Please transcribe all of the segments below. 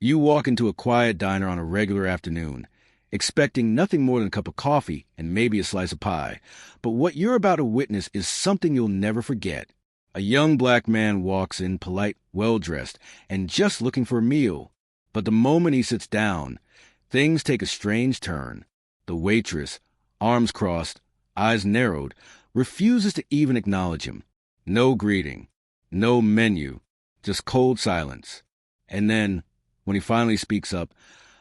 You walk into a quiet diner on a regular afternoon, expecting nothing more than a cup of coffee and maybe a slice of pie. But what you're about to witness is something you'll never forget. A young black man walks in, polite, well-dressed, and just looking for a meal. But the moment he sits down, things take a strange turn. The waitress, arms crossed, eyes narrowed, refuses to even acknowledge him. No greeting, no menu, just cold silence. And then, when he finally speaks up,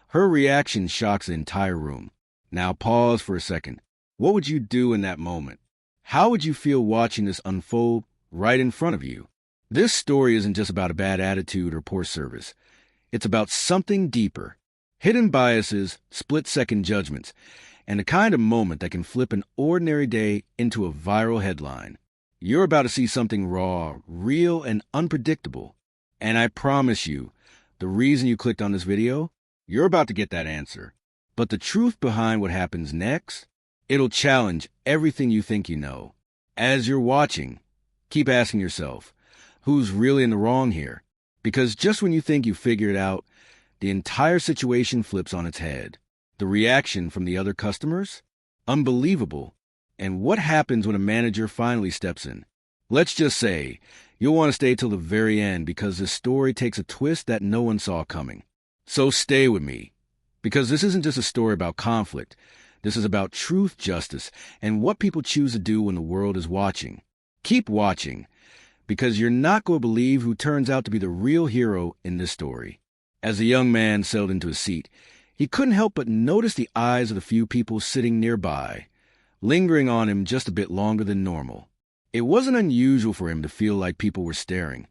her reaction shocks the entire room. Now pause for a second. What would you do in that moment? How would you feel watching this unfold right in front of you? This story isn't just about a bad attitude or poor service. It's about something deeper. Hidden biases, split-second judgments, and the kind of moment that can flip an ordinary day into a viral headline. You're about to see something raw, real, and unpredictable. And I promise you, the reason you clicked on this video, you're about to get that answer. But the truth behind what happens next, it'll challenge everything you think you know. As you're watching, keep asking yourself, who's really in the wrong here? Because just when you think you figure it out, the entire situation flips on its head. The reaction from the other customers? Unbelievable. And what happens when a manager finally steps in? Let's just say, you'll want to stay till the very end because this story takes a twist that no one saw coming. So stay with me, because this isn't just a story about conflict. This is about truth, justice, and what people choose to do when the world is watching. Keep watching, because you're not going to believe who turns out to be the real hero in this story. As the young man settled into his seat, he couldn't help but notice the eyes of the few people sitting nearby, lingering on him just a bit longer than normal. It wasn't unusual for him to feel like people were staring.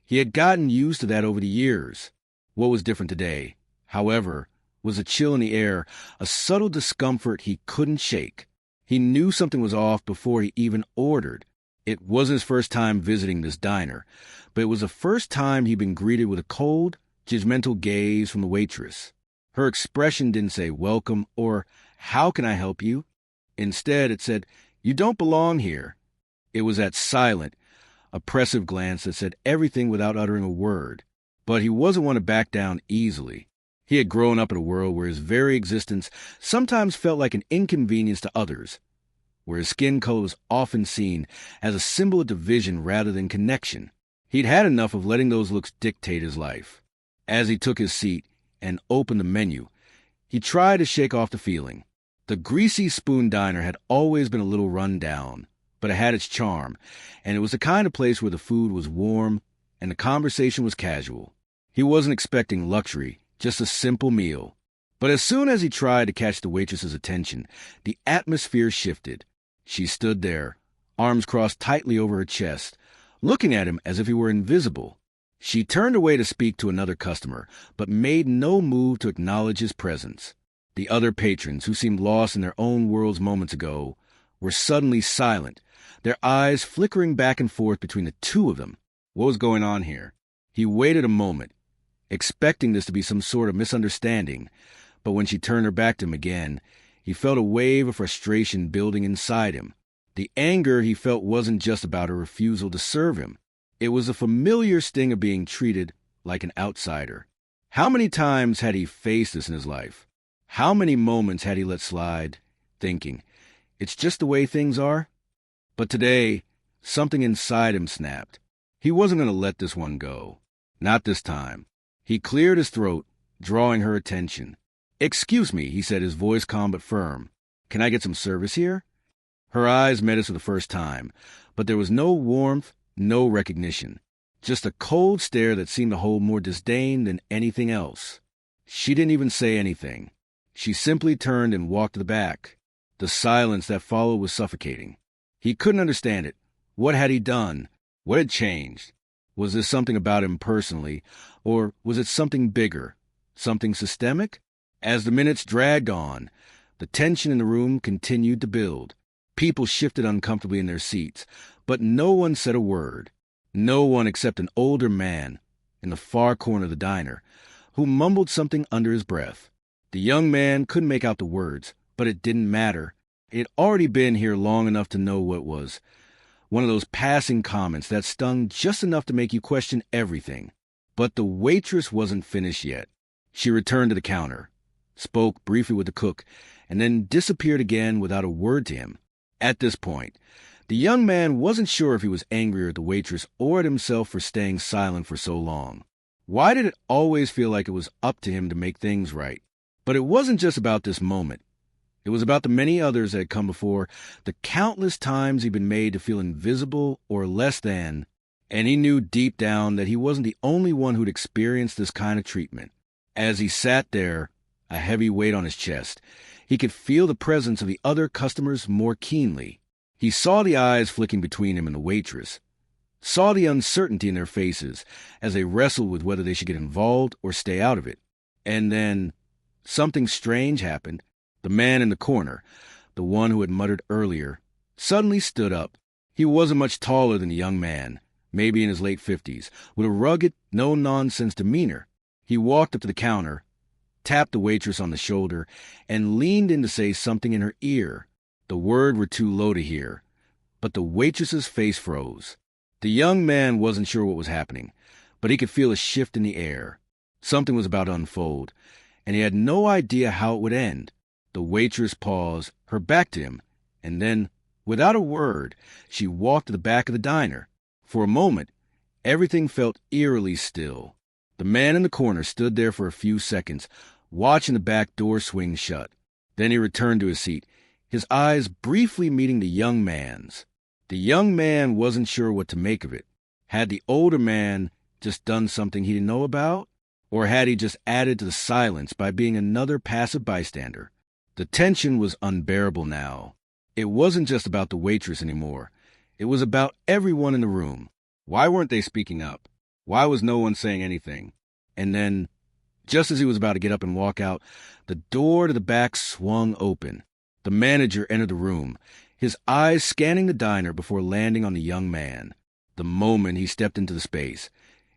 He had gotten used to that over the years. What was different today, however, was a chill in the air, a subtle discomfort he couldn't shake. He knew something was off before he even ordered. It wasn't his first time visiting this diner, but it was the first time he'd been greeted with a cold, judgmental gaze from the waitress. Her expression didn't say welcome or how can I help you? Instead, it said, you don't belong here. It was that silent, oppressive glance that said everything without uttering a word. But he wasn't one to back down easily. He had grown up in a world where his very existence sometimes felt like an inconvenience to others, where his skin color was often seen as a symbol of division rather than connection. He'd had enough of letting those looks dictate his life. As he took his seat and opened the menu, he tried to shake off the feeling. The Greasy Spoon Diner had always been a little run down, but it had its charm, and it was the kind of place where the food was warm and the conversation was casual. He wasn't expecting luxury, just a simple meal. But as soon as he tried to catch the waitress's attention, the atmosphere shifted. She stood there, arms crossed tightly over her chest, looking at him as if he were invisible. She turned away to speak to another customer, but made no move to acknowledge his presence. The other patrons, who seemed lost in their own worlds moments ago, were suddenly silent, their eyes flickering back and forth between the two of them. What was going on here? He waited a moment, expecting this to be some sort of misunderstanding, but when she turned her back to him again, he felt a wave of frustration building inside him. The anger he felt wasn't just about her refusal to serve him. It was a familiar sting of being treated like an outsider. How many times had he faced this in his life? How many moments had he let slide, thinking, it's just the way things are? But today, something inside him snapped. He wasn't going to let this one go. Not this time. He cleared his throat, drawing her attention. Excuse me, he said, his voice calm but firm. Can I get some service here? Her eyes met his for the first time, but there was no warmth, no recognition. Just a cold stare that seemed to hold more disdain than anything else. She didn't even say anything. She simply turned and walked to the back. The silence that followed was suffocating. He couldn't understand it. What had he done? What had changed? Was this something about him personally, or was it something bigger, something systemic? As the minutes dragged on, the tension in the room continued to build. People shifted uncomfortably in their seats, but no one said a word. No one except an older man in the far corner of the diner, who mumbled something under his breath. The young man couldn't make out the words, but it didn't matter. He had already been here long enough to know what it was. One of those passing comments that stung just enough to make you question everything. But the waitress wasn't finished yet. She returned to the counter, spoke briefly with the cook, and then disappeared again without a word to him. At this point, the young man wasn't sure if he was angrier at the waitress or at himself for staying silent for so long. Why did it always feel like it was up to him to make things right? But it wasn't just about this moment. It was about the many others that had come before, the countless times he'd been made to feel invisible or less than, and he knew deep down that he wasn't the only one who'd experienced this kind of treatment. As he sat there, a heavy weight on his chest, he could feel the presence of the other customers more keenly. He saw the eyes flicking between him and the waitress, saw the uncertainty in their faces as they wrestled with whether they should get involved or stay out of it. And then something strange happened. The man in the corner, the one who had muttered earlier, suddenly stood up. He wasn't much taller than the young man, maybe in his late 50s, with a rugged, no-nonsense demeanor. He walked up to the counter, tapped the waitress on the shoulder, and leaned in to say something in her ear. The words were too low to hear, but the waitress's face froze. The young man wasn't sure what was happening, but he could feel a shift in the air. Something was about to unfold, and he had no idea how it would end. The waitress paused, her back to him, and then, without a word, she walked to the back of the diner. For a moment, everything felt eerily still. The man in the corner stood there for a few seconds, watching the back door swing shut. Then he returned to his seat, his eyes briefly meeting the young man's. The young man wasn't sure what to make of it. Had the older man just done something he didn't know about? Or had he just added to the silence by being another passive bystander? The tension was unbearable now. It wasn't just about the waitress anymore. It was about everyone in the room. Why weren't they speaking up? Why was no one saying anything? And then, just as he was about to get up and walk out, the door to the back swung open. The manager entered the room, his eyes scanning the diner before landing on the young man. The moment he stepped into the space,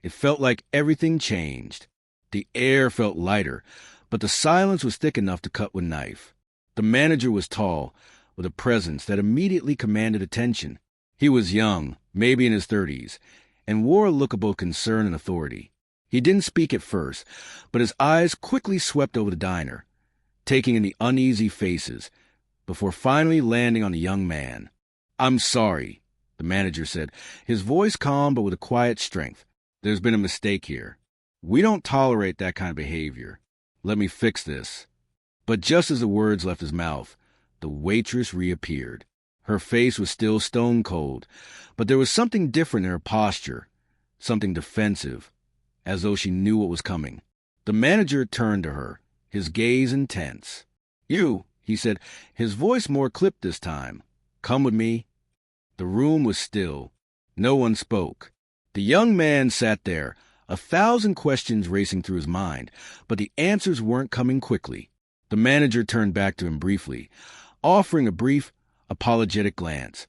it felt like everything changed. The air felt lighter, but the silence was thick enough to cut with a knife. The manager was tall, with a presence that immediately commanded attention. He was young, maybe in his 30s, and wore a look of both concern and authority. He didn't speak at first, but his eyes quickly swept over the diner, taking in the uneasy faces, before finally landing on the young man. "I'm sorry," the manager said, his voice calm but with a quiet strength. "There's been a mistake here. We don't tolerate that kind of behavior. Let me fix this." But just as the words left his mouth, the waitress reappeared. Her face was still stone cold, but there was something different in her posture, something defensive, as though she knew what was coming. The manager turned to her, his gaze intense. "You," he said, his voice more clipped this time. "Come with me." The room was still. No one spoke. The young man sat there, 1,000 questions racing through his mind, but the answers weren't coming quickly. The manager turned back to him briefly, offering a brief, apologetic glance,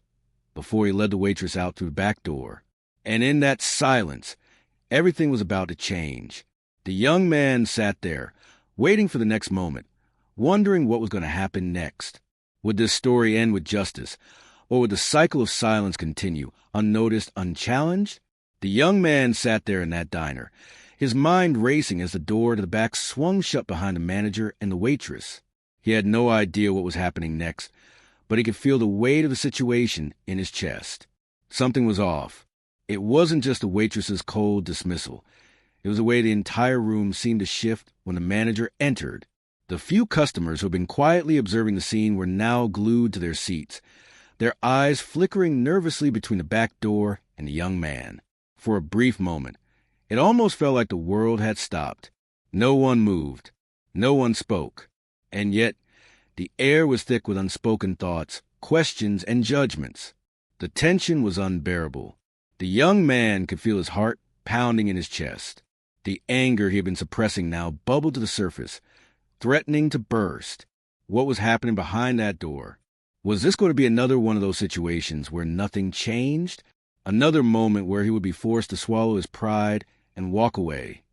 before he led the waitress out through the back door. And in that silence, everything was about to change. The young man sat there, waiting for the next moment, wondering what was going to happen next. Would this story end with justice, or would the cycle of silence continue, unnoticed, unchallenged? The young man sat there in that diner, his mind racing as the door to the back swung shut behind the manager and the waitress. He had no idea what was happening next, but he could feel the weight of the situation in his chest. Something was off. It wasn't just the waitress's cold dismissal. It was the way the entire room seemed to shift when the manager entered. The few customers who had been quietly observing the scene were now glued to their seats, their eyes flickering nervously between the back door and the young man. For a brief moment, it almost felt like the world had stopped. No one moved. No one spoke. And yet, the air was thick with unspoken thoughts, questions, and judgments. The tension was unbearable. The young man could feel his heart pounding in his chest. The anger he had been suppressing now bubbled to the surface, threatening to burst. What was happening behind that door? Was this going to be another one of those situations where nothing changed? Another moment where he would be forced to swallow his pride and walk away,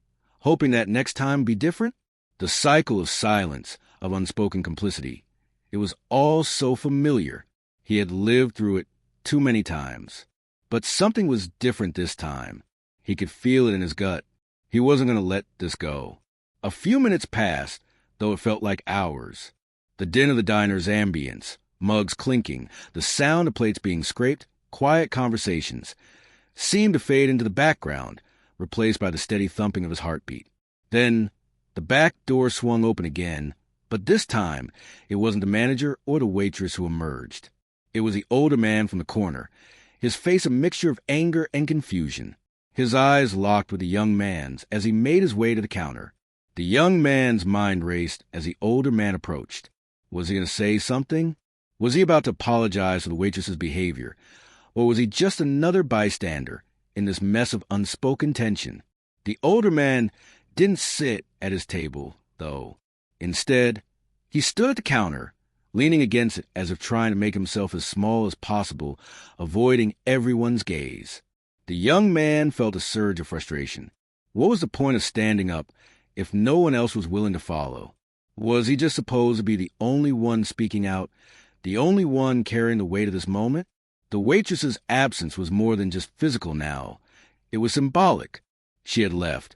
hoping that next time would be different? The cycle of silence, of unspoken complicity. It was all so familiar. He had lived through it too many times. But something was different this time. He could feel it in his gut. He wasn't going to let this go. A few minutes passed, though it felt like hours. The din of the diner's ambience, mugs clinking, the sound of plates being scraped, quiet conversations, seemed to fade into the background, replaced by the steady thumping of his heartbeat. Then the back door swung open again, but this time it wasn't the manager or the waitress who emerged. It was the older man from the corner, his face a mixture of anger and confusion. His eyes locked with the young man's as he made his way to the counter. The young man's mind raced as the older man approached. Was he going to say something? Was he about to apologize for the waitress's behavior? Or was he just another bystander in this mess of unspoken tension? The older man didn't sit at his table, though. Instead, he stood at the counter, leaning against it as if trying to make himself as small as possible, avoiding everyone's gaze. The young man felt a surge of frustration. What was the point of standing up if no one else was willing to follow? Was he just supposed to be the only one speaking out, the only one carrying the weight of this moment? The waitress's absence was more than just physical now. It was symbolic. She had left,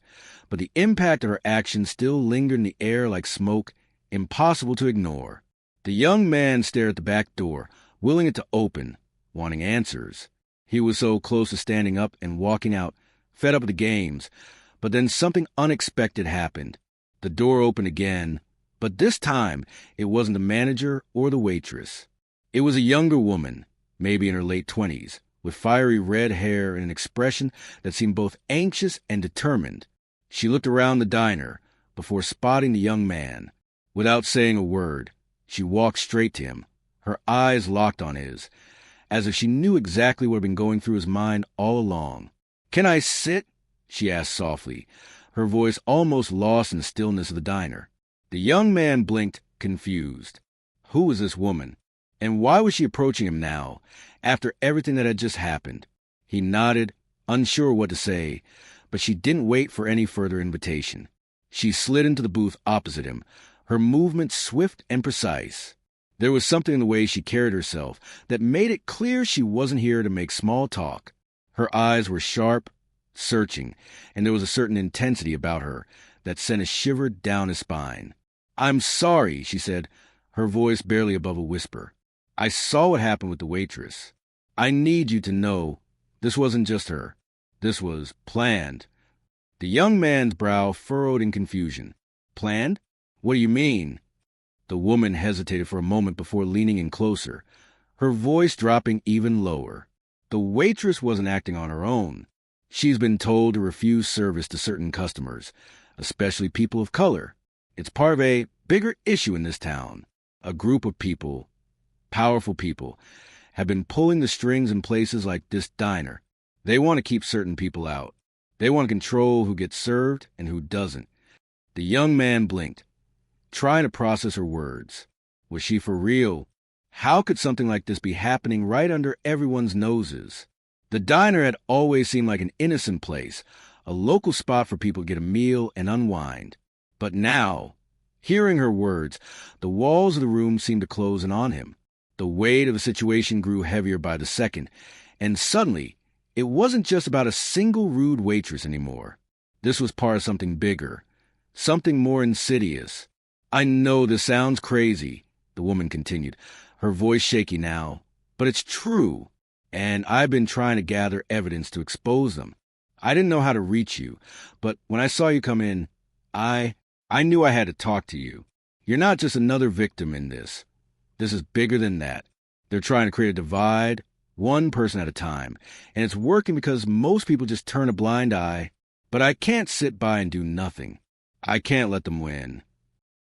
but the impact of her actions still lingered in the air like smoke, impossible to ignore. The young man stared at the back door, willing it to open, wanting answers. He was so close to standing up and walking out, fed up with the games, but then something unexpected happened. The door opened again, but this time it wasn't the manager or the waitress. It was a younger woman, maybe in her late 20s, with fiery red hair and an expression that seemed both anxious and determined. She looked around the diner before spotting the young man. Without saying a word, she walked straight to him, her eyes locked on his, as if she knew exactly what had been going through his mind all along. "Can I sit?" she asked softly, her voice almost lost in the stillness of the diner. The young man blinked, confused. Who was this woman? And why was she approaching him now, after everything that had just happened? He nodded, unsure what to say, but she didn't wait for any further invitation. She slid into the booth opposite him, her movements swift and precise. There was something in the way she carried herself that made it clear she wasn't here to make small talk. Her eyes were sharp, searching, and there was a certain intensity about her that sent a shiver down his spine. "I'm sorry," she said, her voice barely above a whisper. "I saw what happened with the waitress. I need you to know this wasn't just her. This was planned." The young man's brow furrowed in confusion. "Planned? What do you mean?" The woman hesitated for a moment before leaning in closer, her voice dropping even lower. The waitress wasn't acting on her own. She's been told to refuse service to certain customers, especially people of color. It's part of a bigger issue in this town. A group of people, powerful people, have been pulling the strings in places like this diner. They want to keep certain people out. They want to control who gets served and who doesn't. The young man blinked, trying to process her words. Was she for real? How could something like this be happening right under everyone's noses? The diner had always seemed like an innocent place, a local spot for people to get a meal and unwind. But now, hearing her words, the walls of the room seemed to close in on him. The weight of the situation grew heavier by the second, and suddenly, it wasn't just about a single rude waitress anymore. This was part of something bigger, something more insidious. "I know this sounds crazy," the woman continued, her voice shaky now, "but it's true, and I've been trying to gather evidence to expose them. I didn't know how to reach you, but when I saw you come in, I knew I had to talk to you. You're not just another victim in this. This is bigger than that. They're trying to create a divide, one person at a time, and it's working because most people just turn a blind eye. But I can't sit by and do nothing. I can't let them win."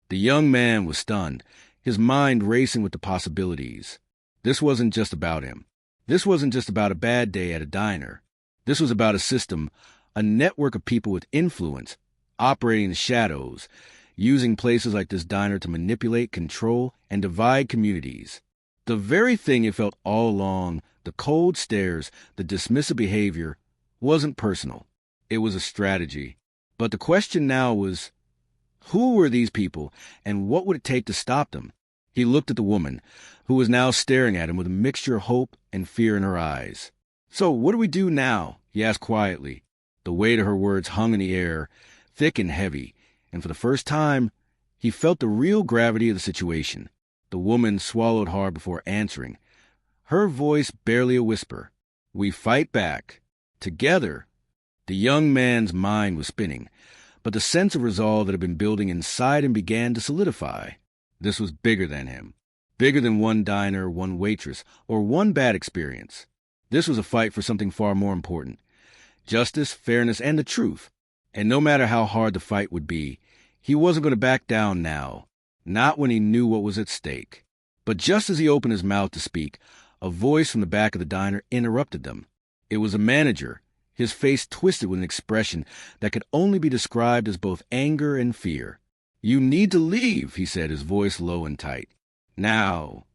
The young man was stunned, his mind racing with the possibilities. This wasn't just about him. This wasn't just about a bad day at a diner. This was about a system, a network of people with influence, operating in the shadows, using places like this diner to manipulate, control, and divide communities. The very thing it felt all along, the cold stares, the dismissive behavior, wasn't personal. It was a strategy. But the question now was, who were these people, and what would it take to stop them? He looked at the woman, who was now staring at him with a mixture of hope and fear in her eyes. "So what do we do now?" he asked quietly. The weight of her words hung in the air, thick and heavy, and for the first time, he felt the real gravity of the situation. The woman swallowed hard before answering, her voice barely a whisper. "We fight back. Together." The young man's mind was spinning, but the sense of resolve that had been building inside him began to solidify. This was bigger than him. Bigger than one diner, one waitress, or one bad experience. This was a fight for something far more important. Justice, fairness, and the truth. And no matter how hard the fight would be, he wasn't going to back down now. Not when he knew what was at stake. But just as he opened his mouth to speak, a voice from the back of the diner interrupted them. It was a manager, his face twisted with an expression that could only be described as both anger and fear. "You need to leave," he said, his voice low and tight. "Now."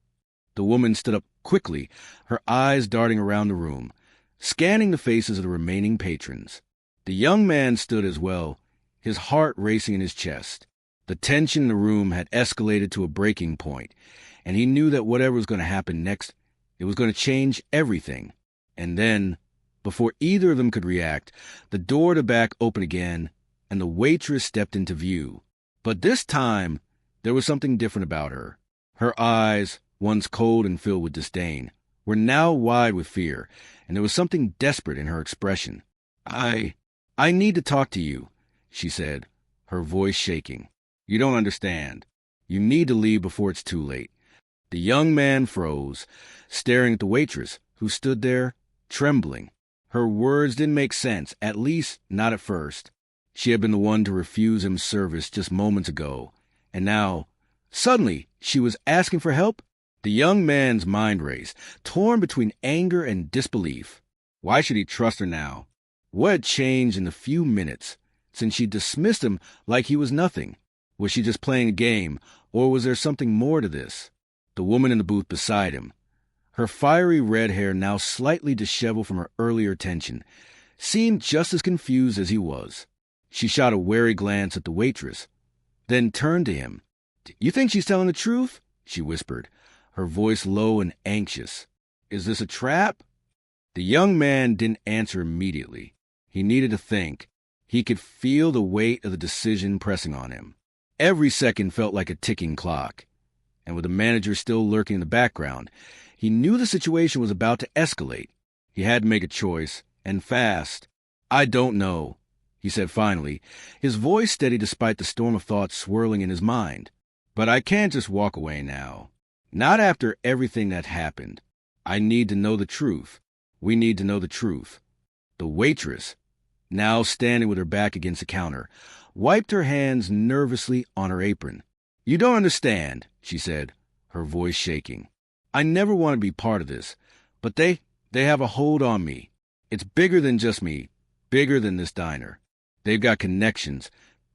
The woman stood up quickly, her eyes darting around the room, scanning the faces of the remaining patrons. The young man stood as well, his heart racing in his chest. The tension in the room had escalated to a breaking point, and he knew that whatever was going to happen next, it was going to change everything. And then, before either of them could react, the door to the back opened again, and the waitress stepped into view. But this time, there was something different about her. Her eyes, once cold and filled with disdain, were now wide with fear, and there was something desperate in her expression. I need to talk to you," she said, her voice shaking. "You don't understand. You need to leave before it's too late." The young man froze, staring at the waitress, who stood there, trembling. Her words didn't make sense, at least not at first. She had been the one to refuse him service just moments ago, and now, suddenly, she was asking for help? The young man's mind raced, torn between anger and disbelief. Why should he trust her now? What had changed in the few minutes since she dismissed him like he was nothing? Was she just playing a game, or was there something more to this? The woman in the booth beside him, her fiery red hair now slightly disheveled from her earlier tension, seemed just as confused as he was. She shot a wary glance at the waitress, then turned to him. "You think she's telling the truth?" she whispered, her voice low and anxious. "Is this a trap?" The young man didn't answer immediately. He needed to think. He could feel the weight of the decision pressing on him. Every second felt like a ticking clock. And with the manager still lurking in the background, he knew the situation was about to escalate. He had to make a choice, and fast. "I don't know," he said finally, his voice steady despite the storm of thoughts swirling in his mind. "But I can't just walk away now. Not after everything that happened. I need to know the truth. We need to know the truth." The waitress, now standing with her back against the counter, wiped her hands nervously on her apron. "You don't understand," she said, her voice shaking. "I never want to be part of this, but they have a hold on me. It's bigger than just me, bigger than this diner. They've got connections,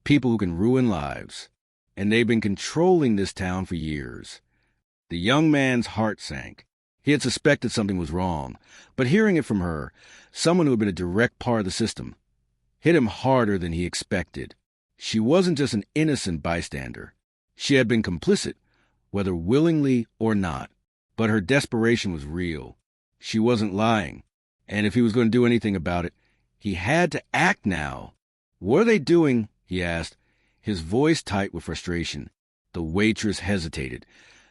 people who can ruin lives, and they've been controlling this town for years." The young man's heart sank. He had suspected something was wrong, but hearing it from her, someone who had been a direct part of the system, hit him harder than he expected. She wasn't just an innocent bystander. She had been complicit, whether willingly or not. But her desperation was real. She wasn't lying. And if he was going to do anything about it, he had to act now. "What are they doing?" he asked, his voice tight with frustration. The waitress hesitated,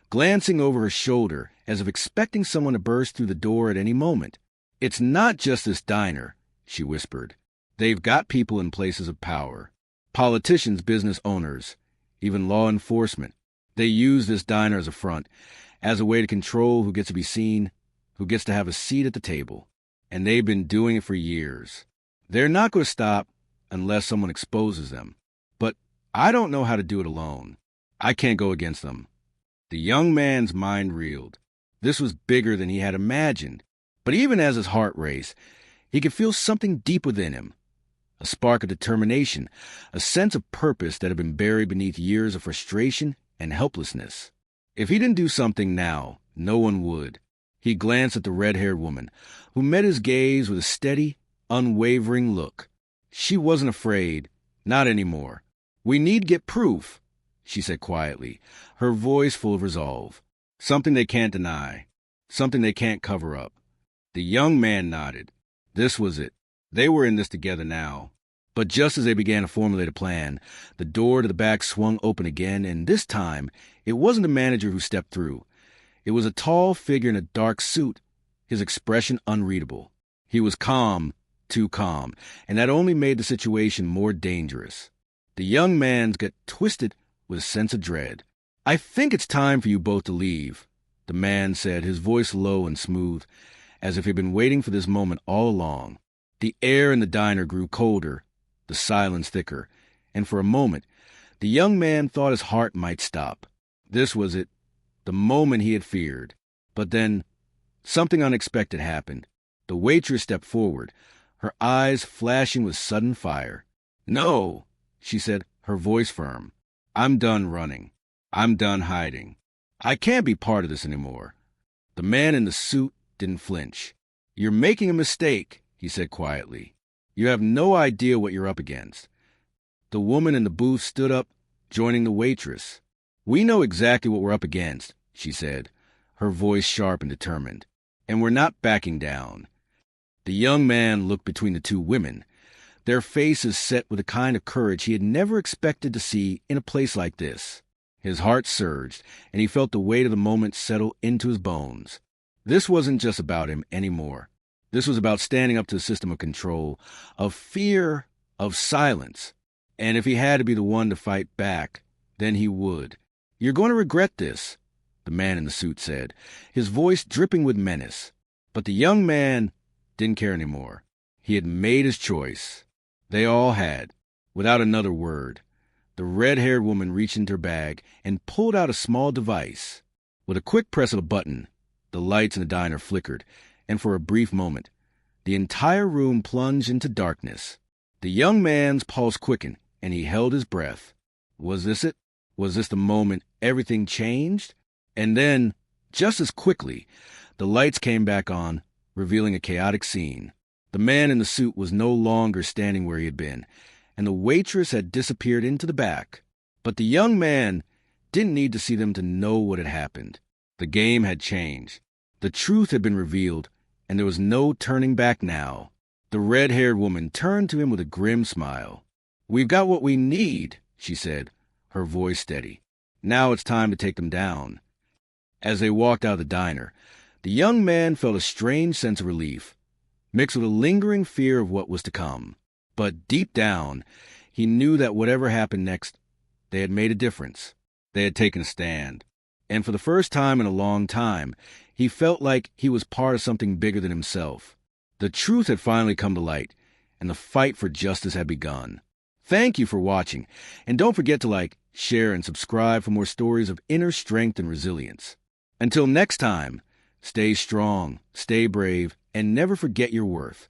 glancing over her shoulder as if expecting someone to burst through the door at any moment. "It's not just this diner," she whispered. "They've got people in places of power. Politicians, business owners, even law enforcement. They use this diner as a front, as a way to control who gets to be seen, who gets to have a seat at the table. And they've been doing it for years. They're not going to stop unless someone exposes them. But I don't know how to do it alone. I can't go against them." The young man's mind reeled. This was bigger than he had imagined. But even as his heart raced, he could feel something deep within him. A spark of determination, a sense of purpose that had been buried beneath years of frustration and helplessness. If he didn't do something now, no one would. He glanced at the red-haired woman, who met his gaze with a steady, unwavering look. She wasn't afraid. Not anymore. "We need to get proof," she said quietly, her voice full of resolve. "Something they can't deny. Something they can't cover up." The young man nodded. This was it. They were in this together now. But just as they began to formulate a plan, the door to the back swung open again, and this time, it wasn't the manager who stepped through. It was a tall figure in a dark suit, his expression unreadable. He was calm, too calm, and that only made the situation more dangerous. The young man's got twisted with a sense of dread. "I think it's time for you both to leave," the man said, his voice low and smooth, as if he'd been waiting for this moment all along. The air in the diner grew colder, the silence thicker, and for a moment, the young man thought his heart might stop. This was it, the moment he had feared. But then, something unexpected happened. The waitress stepped forward, her eyes flashing with sudden fire. "No," she said, her voice firm. "I'm done running. I'm done hiding. I can't be part of this anymore." The man in the suit didn't flinch. "You're making a mistake," he said quietly. "You have no idea what you're up against." The woman in the booth stood up, joining the waitress. "We know exactly what we're up against," she said, her voice sharp and determined. "And we're not backing down." The young man looked between the two women, their faces set with a kind of courage he had never expected to see in a place like this. His heart surged, and he felt the weight of the moment settle into his bones. This wasn't just about him anymore. This was about standing up to a system of control, of fear, of silence. And if he had to be the one to fight back, then he would. "You're going to regret this," the man in the suit said, his voice dripping with menace. But the young man didn't care anymore. He had made his choice. They all had, without another word. The red-haired woman reached into her bag and pulled out a small device. With a quick press of a button, the lights in the diner flickered, and for a brief moment, the entire room plunged into darkness. The young man's pulse quickened, and he held his breath. Was this it? Was this the moment everything changed? And then, just as quickly, the lights came back on, revealing a chaotic scene. The man in the suit was no longer standing where he had been, and the waitress had disappeared into the back. But the young man didn't need to see them to know what had happened. The game had changed. The truth had been revealed, and there was no turning back now. The red-haired woman turned to him with a grim smile. "We've got what we need," she said, her voice steady. "Now it's time to take them down." As they walked out of the diner, the young man felt a strange sense of relief, mixed with a lingering fear of what was to come. But deep down, he knew that whatever happened next, they had made a difference. They had taken a stand. And for the first time in a long time, he felt like he was part of something bigger than himself. The truth had finally come to light, and the fight for justice had begun. Thank you for watching, and don't forget to like, share, and subscribe for more stories of inner strength and resilience. Until next time, stay strong, stay brave, and never forget your worth.